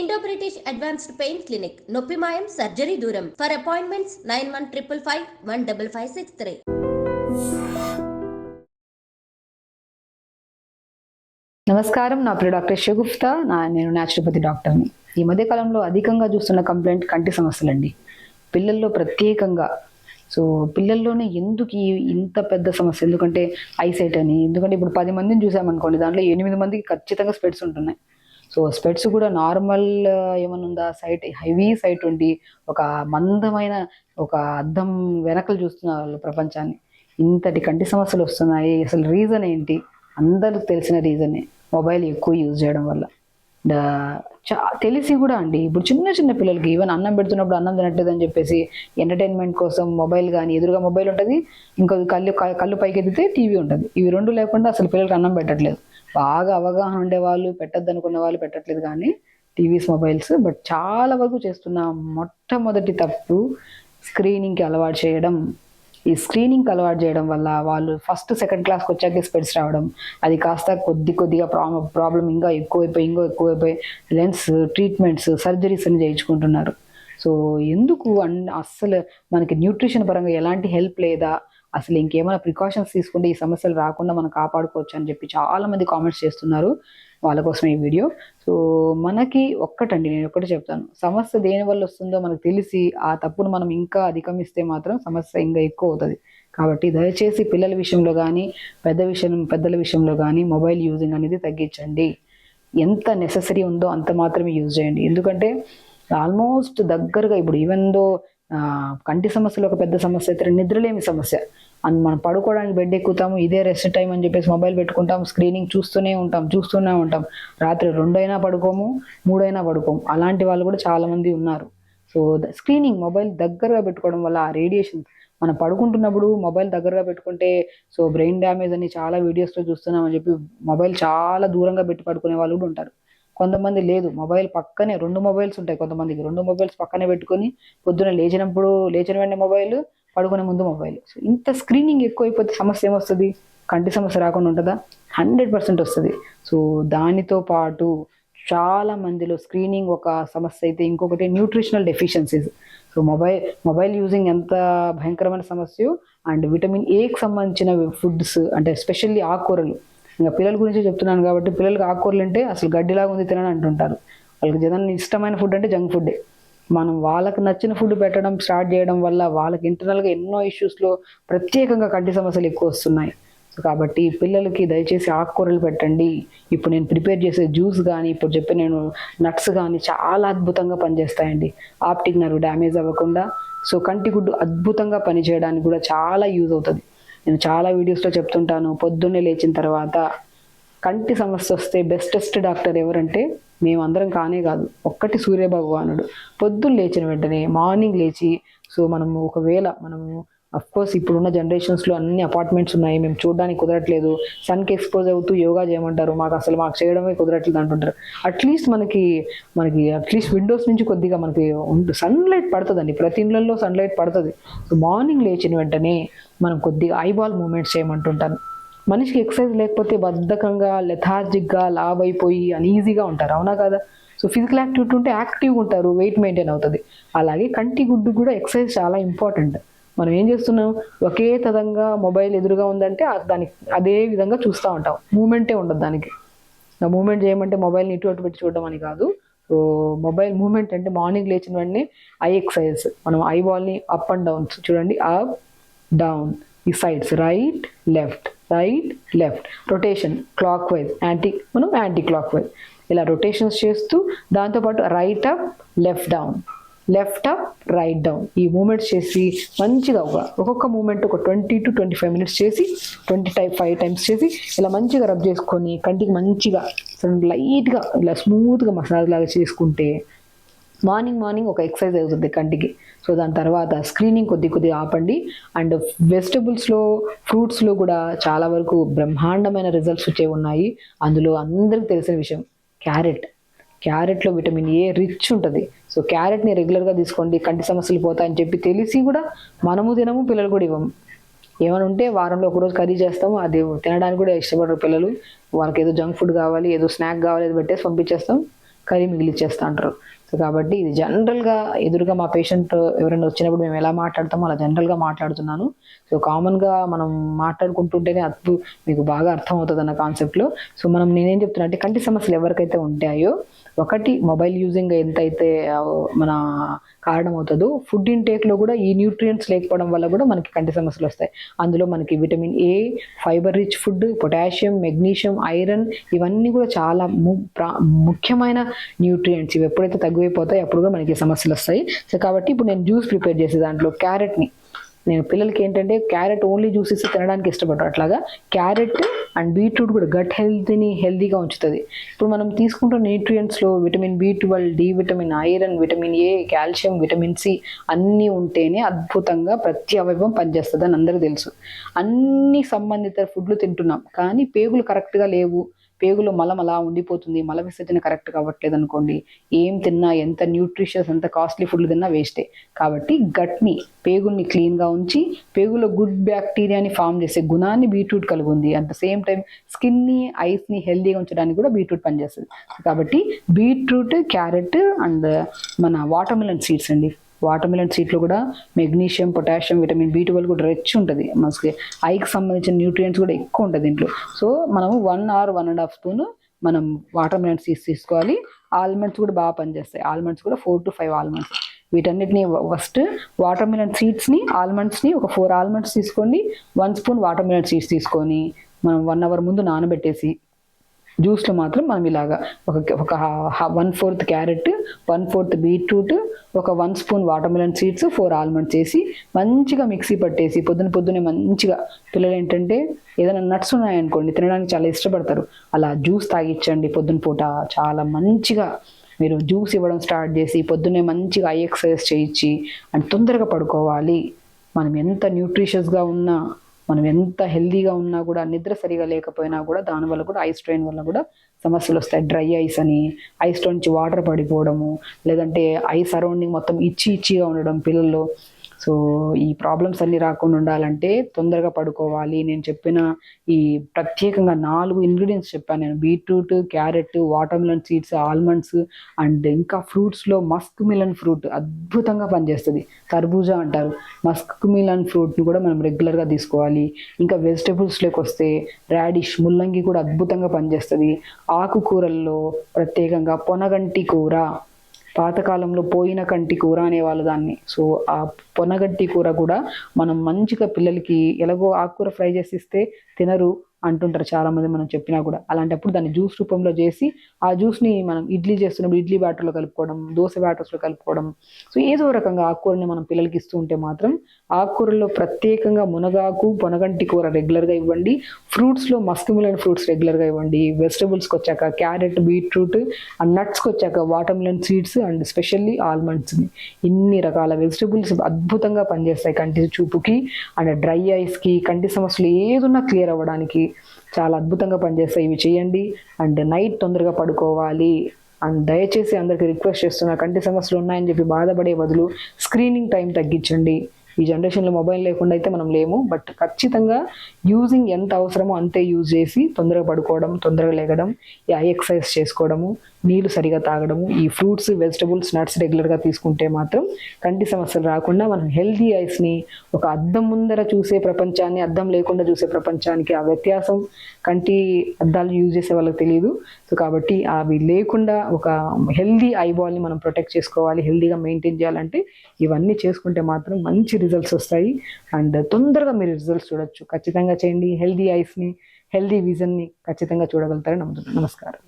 Indo British advanced pain clinic నొప్పి మాయం surgery దూరం ఫర్ అపాయింట్మెంట్స్ 9155515563. నమస్కారం, నా పేరు డాక్టర్ షగుఫ్తా. నేను న్యాచురోపతి డాక్టర్ని. ఈ మధ్య కాలంలో అధికంగా చూస్తున్న కంప్లైంట్ కంటి సమస్యలండి, పిల్లల్లో ప్రత్యేకంగా. సో పిల్లల్లోనే ఎందుకు ఇంత పెద్ద సమస్య? ఎందుకంటే ఐసైట్ అని, ఎందుకంటే ఇప్పుడు 10 మందిని చూసామనుకోండి, దాంట్లో 8 మందికి ఖచ్చితంగా స్పెట్స్ ఉంటున్నాయి. సో స్పెట్స్ కూడా నార్మల్ ఏమన్నా ఉందా? సైట్ హెవీ సైట్ ఉండి ఒక మందమైన ఒక అద్దం వెనకలు చూస్తున్న వాళ్ళు ప్రపంచాన్ని. ఇంతటి కంటి సమస్యలు వస్తున్నాయి. అసలు రీజన్ ఏంటి? అందరికి తెలిసిన రీజనే, మొబైల్ ఎక్కువ యూజ్ చేయడం వల్ల. తెలిసి కూడా అండి, ఇప్పుడు చిన్న చిన్న పిల్లలకి ఈవెన్ అన్నం పెడుతున్నప్పుడు అన్నం తినట్లేదు అని చెప్పేసి ఎంటర్టైన్మెంట్ కోసం మొబైల్ కానీ, ఎదురుగా మొబైల్ ఉంటుంది, ఇంకో కళ్ళు పైకి ఎత్తితే టీవీ ఉంటుంది. ఇవి రెండు లేకుండా అసలు పిల్లలకి అన్నం పెట్టట్లేదు. బాగా అవగాహన ఉండే వాళ్ళు, పెట్టద్దు అనుకున్న వాళ్ళు పెట్టట్లేదు కానీ టీవీస్, మొబైల్స్. బట్ చాలా వరకు చేస్తున్న మొట్టమొదటి తప్పు స్క్రీనింగ్కి అలవాటు చేయడం. ఈ స్క్రీనింగ్కి అలవాటు చేయడం వల్ల వాళ్ళు ఫస్ట్ సెకండ్ క్లాస్కి వచ్చాకే స్పెట్స్ రావడం, అది కాస్త కొద్దిగా ప్రాబ్లం ఇంకా ఎక్కువైపోయి లెన్స్ ట్రీట్మెంట్స్, సర్జరీస్ అని చేయించుకుంటున్నారు. సో ఎందుకు అస్సలు మనకి న్యూట్రిషన్ పరంగా ఎలాంటి హెల్ప్ లేదా? అసలు ఇంకేమైనా ప్రికాషన్స్ తీసుకుంటే ఈ సమస్యలు రాకుండా మనం కాపాడుకోవచ్చు అని చెప్పి చాలా మంది కామెంట్స్ చేస్తున్నారు. వాళ్ళ కోసం ఈ వీడియో. సో మనకి నేను ఒక్కటి చెప్తాను, సమస్య దేని వల్ల వస్తుందో మనకు తెలిసి ఆ తప్పును మనం ఇంకా అధిగమిస్తే మాత్రం సమస్య ఇంకా ఎక్కువ అవుతుంది. కాబట్టి దయచేసి పిల్లల విషయంలో కానీ పెద్దల విషయంలో కానీ మొబైల్ యూజింగ్ అనేది తగ్గించండి. ఎంత నెససరీ ఉందో అంత మాత్రమే యూజ్ చేయండి. ఎందుకంటే ఆల్మోస్ట్ దగ్గరగా ఇప్పుడు ఈవెన్ దో కంటి సమస్యలు ఒక పెద్ద సమస్య అయితే నిద్రలేమి సమస్య. మనం పడుకోవడానికి బెడ్ ఎక్కుతాము, ఇదే రెస్ట్ టైం అని చెప్పేసి మొబైల్ పెట్టుకుంటాం, స్క్రీనింగ్ చూస్తూనే ఉంటాం. రాత్రి 2 అయినా పడుకోము, 3 అయినా పడుకోము. అలాంటి వాళ్ళు కూడా చాలా మంది ఉన్నారు. సో స్క్రీనింగ్ మొబైల్ దగ్గరగా పెట్టుకోవడం వల్ల ఆ రేడియేషన్, మనం పడుకుంటున్నప్పుడు మొబైల్ దగ్గరగా పెట్టుకుంటే సో బ్రెయిన్ డ్యామేజ్ అని చాలా వీడియోస్లో చూస్తున్నామని చెప్పి మొబైల్ చాలా దూరంగా పెట్టి పడుకునే వాళ్ళు కూడా ఉంటారు. కొంతమంది లేదు, మొబైల్ పక్కనే 2 మొబైల్స్ ఉంటాయి. కొంతమందికి 2 మొబైల్స్ పక్కనే పెట్టుకొని పొద్దున లేచిన వెంటనే మొబైల్, పడుకునే ముందు మొబైల్. సో ఇంత స్క్రీనింగ్ ఎక్కువైపోతే సమస్య ఏమొస్తుంది? కంటి సమస్య రాకుండా ఉంటుందా? 100% వస్తుంది. సో దానితో పాటు చాలా మందిలో స్క్రీనింగ్ ఒక సమస్య అయితే, ఇంకొకటి nutritional deficiencies. So mobile using ఎంత భయంకరమైన సమస్య. అండ్ విటమిన్ ఏకి సంబంధించిన ఫుడ్స్, అంటే ఎస్పెషల్లీ ఆకుకూరలు. ఇంకా పిల్లల గురించి చెప్తున్నాను కాబట్టి, పిల్లలకి ఆకుకూరలు అంటే అసలు గడ్డిలాగా ఉంది తినని అంటుంటారు. వాళ్ళకి జనాన్ని ఇష్టమైన ఫుడ్ అంటే జంక్ ఫుడ్డే. మనం వాళ్ళకి నచ్చిన ఫుడ్ పెట్టడం స్టార్ట్ చేయడం వల్ల వాళ్ళకి ఇంటర్నల్గా ఎన్నో ఇష్యూస్లో ప్రత్యేకంగా కంటి సమస్యలు ఎక్కువ వస్తున్నాయి. సో కాబట్టి పిల్లలకి దయచేసి ఆకుకూరలు పెట్టండి. ఇప్పుడు నేను ప్రిపేర్ చేసే జ్యూస్ కానీ, ఇప్పుడు చెప్పే నేను నట్స్ కానీ చాలా అద్భుతంగా పనిచేస్తాయండి. ఆప్టిక్ నర్వ్ డ్యామేజ్ అవ్వకుండా, సో కంటి గుడ్డు అద్భుతంగా పనిచేయడానికి కూడా చాలా యూజ్ అవుతుంది. నేను చాలా వీడియోస్లో చెప్తుంటాను, పొద్దున్నే లేచిన తర్వాత కంటి సమస్య వస్తే బెస్టెస్ట్ డాక్టర్ ఎవరంటే మేమందరం కానే కాదు, ఒక్కటి సూర్య భగవానుడు. పొద్దున్న లేచిన వెంటనే మార్నింగ్ లేచి, సో మనము అఫ్కోర్స్ ఇప్పుడున్న జనరేషన్స్లో అన్ని అపార్ట్మెంట్స్ ఉన్నాయి, మేము చూడడానికి కుదరట్లేదు, సన్కి ఎక్స్పోజ్ అవుతూ యోగా చేయమంటారు, మాకు చేయడమే కుదరట్లేదు అంటుంటారు. అట్లీస్ట్ మనకి అట్లీస్ట్ విండోస్ నుంచి కొద్దిగా మనకి సన్లైట్ పడుతుందండి, ప్రతి ఇళ్ళల్లో సన్లైట్ పడుతుంది. సో మార్నింగ్ లేచిన వెంటనే మనం కొద్దిగా ఐబాల్ మూమెంట్స్ చేయమంటుంటాను. మనిషికి ఎక్సర్సైజ్ లేకపోతే బద్ధకంగా, లెథార్జిక్గా, లావ్ అయిపోయి అనీజీగా ఉంటారు, అవునా కదా? సో ఫిజికల్ యాక్టివిటీ ఉంటే యాక్టివ్గా ఉంటారు, వెయిట్ మెయింటైన్ అవుతుంది. అలాగే కంటి గుడ్డు కూడా ఎక్సర్సైజ్ చాలా ఇంపార్టెంట్. మనం ఏం చేస్తున్నాం? ఒకే తదంగా మొబైల్ ఎదురుగా ఉందంటే దానికి అదే విధంగా చూస్తూ ఉంటాం, మూమెంటే ఉండదు దానికి. మూమెంట్ చేయమంటే మొబైల్ని ఇటు అటు పెట్టి చూడడం అని కాదు. సో మొబైల్ మూమెంట్ అంటే మార్నింగ్ లేచిన వెంటనే ఐ ఎక్సర్సైజ్, మనం ఐ బాల్ని అప్ అండ్ డౌన్ చూడండి, అప్ డౌన్, ఈ sides right left, rotation clock wise, anti clock wise, ఇలా రొటేషన్స్ చేస్తూ దాంతోపాటు right up left up right down, ఈ మూమెంట్స్ చేసి మంచిగా ఒక్కొక్క మూమెంట్ ఒక 20 to 25 minutes చేసి 25 times చేసి ఇలా మంచిగా రబ్ చేసుకొని కంటికి మంచిగా లైట్గా ఇలా స్మూత్గా మసాజ్ లాగా చేసుకుంటే మార్నింగ్ ఒక ఎక్సర్సైజ్ అవుతుంది కంటికి. సో దాని తర్వాత స్క్రీనింగ్ కొద్దిగా ఆపండి. అండ్ వెజిటబుల్స్లో, ఫ్రూట్స్లో కూడా చాలా వరకు బ్రహ్మాండమైన రిజల్ట్స్ వచ్చేవి ఉన్నాయి. అందులో అందరికీ తెలిసిన విషయం క్యారెట్లో విటమిన్ ఏ రిచ్ ఉంటుంది. సో క్యారెట్ని రెగ్యులర్గా తీసుకోండి, కంటి సమస్యలు పోతాయని చెప్పి తెలిసి కూడా మనము తినము, పిల్లలు కూడా ఇవ్వము. ఏమైనా ఉంటే వారంలో ఒకరోజు కర్రీ చేస్తాము, అది తినడానికి కూడా ఇష్టపడరు పిల్లలు. వాళ్ళకి ఏదో జంక్ ఫుడ్ కావాలి, ఏదో స్నాక్ కావాలి, అది పెట్టేసి పంపించేస్తాం. కర్రీ మిగిలిచ్చేస్తా అంటారు. సో కాబట్టి ఇది జనరల్గా ఎదురుగా మా పేషెంట్ ఎవరైనా వచ్చినప్పుడు మేము ఎలా మాట్లాడతామో అలా జనరల్గా మాట్లాడుతున్నాను. సో కామన్గా మనం మాట్లాడుకుంటుంటేనే మీకు బాగా అర్థం అవుతుంది అన్న కాన్సెప్ట్లో. సో నేనేం చెప్తున్నా అంటే కంటి సమస్యలు ఎవరికైతే ఉంటాయో, ఒకటి మొబైల్ యూజింగ్ ఎంతైతే మన కారణం అవుతుందో, ఫుడ్ ఇంటేక్లో కూడా ఈ న్యూట్రియంట్స్ లేకపోవడం వల్ల కూడా మనకి కంటి సమస్యలు వస్తాయి. అందులో మనకి vitamin A, fibre rich food, potassium, magnesium, iron ఇవన్నీ కూడా చాలా ముఖ్యమైన న్యూట్రియంట్స్. ఇవి ఎప్పుడైతే తగ్గిపోతాయి అప్పుడు కూడా మనకి సమస్యలు వస్తాయి. సో కాబట్టి ఇప్పుడు నేను జ్యూస్ ప్రిపేర్ చేసే దాంట్లో క్యారెట్ని, నేను పిల్లలకి ఏంటంటే క్యారెట్ ఓన్లీ జ్యూస్ ఇస్తే తినడానికి ఇష్టపడరు. అట్లాగా క్యారెట్ అండ్ బీట్రూట్ కూడా గట్ హెల్త్ని హెల్తీగా ఉంచుతుంది. ఇప్పుడు మనం తీసుకుంటున్న న్యూట్రియంట్స్లో vitamin B12, D vitamin, iron, vitamin A, calcium, vitamin C అన్నీ ఉంటేనే అద్భుతంగా ప్రతి అవయవం పనిచేస్తుంది అని అందరికీ తెలుసు. అన్ని సంబంధిత ఫుడ్లు తింటున్నాం కానీ పేగులు కరెక్ట్గా లేవు, పేగులో మలం అలా ఉండిపోతుంది, మల విసర్జన కరెక్ట్ కావట్లేదు అనుకోండి, ఏం తిన్నా ఎంత న్యూట్రిషియస్ ఎంత కాస్ట్లీ ఫుడ్లు తిన్నా వేస్టే. కాబట్టి గట్ని, పేగుల్ని క్లీన్గా ఉంచి పేగులో గుడ్ బ్యాక్టీరియాని ఫామ్ చేసే గుణాన్ని బీట్రూట్ కలిగి ఉంది. అట్ ద సేమ్ టైం స్కిన్ని, ఐస్ని హెల్దీగా ఉంచడానికి కూడా బీట్రూట్ పనిచేస్తుంది. కాబట్టి బీట్రూట్, క్యారెట్ అండ్ మన వాటర్మెలన్ సీడ్స్ అండి. వాటర్మెలన్ సీడ్లో కూడా మెగ్నీషియం, పొటాషియం, విటమిన్ B12 కూడా రిచ్ ఉంటుంది. మనకి ఐకి సంబంధించిన న్యూట్రియంట్స్ కూడా ఎక్కువ ఉంటుంది దీంట్లో. సో మనము 1 or 1.5 స్పూన్ మనం వాటర్మెలన్ సీడ్స్ తీసుకోవాలి. ఆల్మండ్స్ కూడా బాగా పనిచేస్తాయి. ఆల్మండ్స్ కూడా 4 to 5 ఆల్మండ్స్. వీటన్నిటిని ఫస్ట్ వాటర్మెలన్ సీడ్స్ని, ఆల్మండ్స్ని ఒక 4 ఆల్మండ్స్ తీసుకోండి, 1 స్పూన్ వాటర్మెలన్ సీడ్స్ తీసుకొని మనం 1 hour ముందు నానబెట్టేసి జ్యూస్లో మాత్రం మనం ఇలాగా ఒక 1/4 క్యారెట్, 1/4 బీట్రూట్, ఒక 1 స్పూన్ వాటర్మెలన్ సీడ్స్, 4 ఆల్మండ్స్ వేసి మంచిగా మిక్సీ పట్టేసి పొద్దున్నే మంచిగా, పిల్లలు ఏంటంటే ఏదైనా నట్స్ ఉన్నాయనుకోండి తినడానికి చాలా ఇష్టపడతారు, అలా జ్యూస్ తాగిచ్చండి పొద్దున పూట. చాలా మంచిగా మీరు జ్యూస్ ఇవ్వడం స్టార్ట్ చేసి పొద్దున్నే మంచిగా ఐ ఎక్సర్సైజ్ చేయించి అండ్ తొందరగా పడుకోవాలి. మనం ఎంత న్యూట్రిషియస్గా ఉన్నా, మనం ఎంత హెల్దీగా ఉన్నా కూడా నిద్ర సరిగా లేకపోయినా కూడా దానివల్ల కూడా ఐ స్ట్రెయిన్ వల్ల కూడా సమస్యలు వస్తాయి. డ్రై ఐస్ అని, ఐస్లో నుంచి వాటర్ పడిపోవడము, లేదంటే ఐ సరౌండింగ్ మొత్తం ఇచ్చిగా ఉండడం పిల్లల్లో. సో ఈ ప్రాబ్లమ్స్ అన్నీ రాకుండా ఉండాలంటే తొందరగా పడుకోవాలి. నేను చెప్పిన ఈ ప్రత్యేకంగా 4 ఇంగ్రీడియంట్స్ చెప్పాను నేను. Beetroot, carrot, watermelon seeds, almonds and ఇంకా ఫ్రూట్స్లో మస్క్ మిలన్ ఫ్రూట్ అద్భుతంగా పనిచేస్తుంది. కర్బూజా అంటారు. మస్క్ మిలన్ ఫ్రూట్ని కూడా మనం రెగ్యులర్గా తీసుకోవాలి. ఇంకా వెజిటబుల్స్లోకి వస్తే రాడిష్, ముల్లంగి కూడా అద్భుతంగా పనిచేస్తుంది. ఆకుకూరల్లో ప్రత్యేకంగా పొనగంటి కూర, పాతకాలంలో పోయిన కంటి కూర అనేవాళ్ళు దాన్ని. సో ఆ పొనగంటి కూర కూడా మనం మంచిగా పిల్లలకి ఎలాగో ఆకుకూర ఫ్రై చేసి ఇస్తే తినరు అంటుంటారు చాలామంది మనం చెప్పినా కూడా. అలాంటప్పుడు దాన్ని జ్యూస్ రూపంలో చేసి ఆ జ్యూస్ని మనం ఇడ్లీ చేస్తున్నప్పుడు ఇడ్లీ బ్యాటర్లో కలుపుకోవడం, దోశ బ్యాటర్స్లో కలుపుకోవడం. సో ఏదో రకంగా ఆకుకూరని మనం పిల్లలకి ఇస్తూ ఉంటే మాత్రం ఆకుకూరల్లో ప్రత్యేకంగా మునగాకు, పొనగంటి కూర రెగ్యులర్గా ఇవ్వండి. ఫ్రూట్స్లో మస్క్ మిలన్ ఫ్రూట్స్ రెగ్యులర్గా ఇవ్వండి. వెజిటబుల్స్కి వచ్చాక క్యారెట్, బీట్రూట్ అండ్ నట్స్కి వచ్చాక వాటర్మెలన్ సీడ్స్ అండ్ స్పెషల్లీ ఆల్మండ్స్ని. ఇన్ని రకాల వెజిటబుల్స్ అద్భుతంగా పనిచేస్తాయి కంటి చూపుకి అండ్ డ్రై ఐస్కి, కంటి సమస్యలు ఏదున్నా క్లియర్ అవ్వడానికి చాలా అద్భుతంగా పనిచేస్తాయి. ఇవి చేయండి. అండ్ నైట్ తొందరగా పడుకోవాలి. అండ్ దయచేసి అందరికి రిక్వెస్ట్ చేస్తున్నా, కంటి సమస్యలు ఉన్నాయని చెప్పి బాధపడే బదులు స్క్రీనింగ్ టైం తగ్గించండి. ఈ జనరేషన్లో మొబైల్ లేకుండా అయితే మనం లేము. బట్ ఖచ్చితంగా యూజింగ్ ఎంత అవసరమో అంతే యూజ్ చేసి తొందరగా పడుకోవడం, తొందరగా లేగడం, ఈ ఐ ఎక్సర్సైజ్ చేసుకోవడము, నీళ్లు సరిగా తాగడము, ఈ ఫ్రూట్స్, వెజిటబుల్స్, నట్స్ రెగ్యులర్గా తీసుకుంటే మాత్రం కంటి సమస్యలు రాకుండా మనం హెల్దీ ఐస్ని, ఒక అద్దం ముందర చూసే ప్రపంచాన్ని, అద్దం లేకుండా చూసే ప్రపంచానికి ఆ వ్యత్యాసం కంటి అద్దాలు యూజ్ చేసే వాళ్ళకి తెలియదు. సో కాబట్టి అవి లేకుండా ఒక హెల్దీ ఐబాల్ని మనం ప్రొటెక్ట్ చేసుకోవాలి. హెల్దీగా మెయింటైన్ చేయాలంటే ఇవన్నీ చేసుకుంటే మాత్రం మంచి రిజల్ట్స్ వస్తాయి అండ్ తొందరగా మీరు రిజల్ట్స్ చూడొచ్చు. ఖచ్చితంగా చేయండి. హెల్దీ ఐస్ని, హెల్దీ విజన్ని ఖచ్చితంగా చూడగలుగుతారని నమ్ముతున్నాను. నమస్కారం.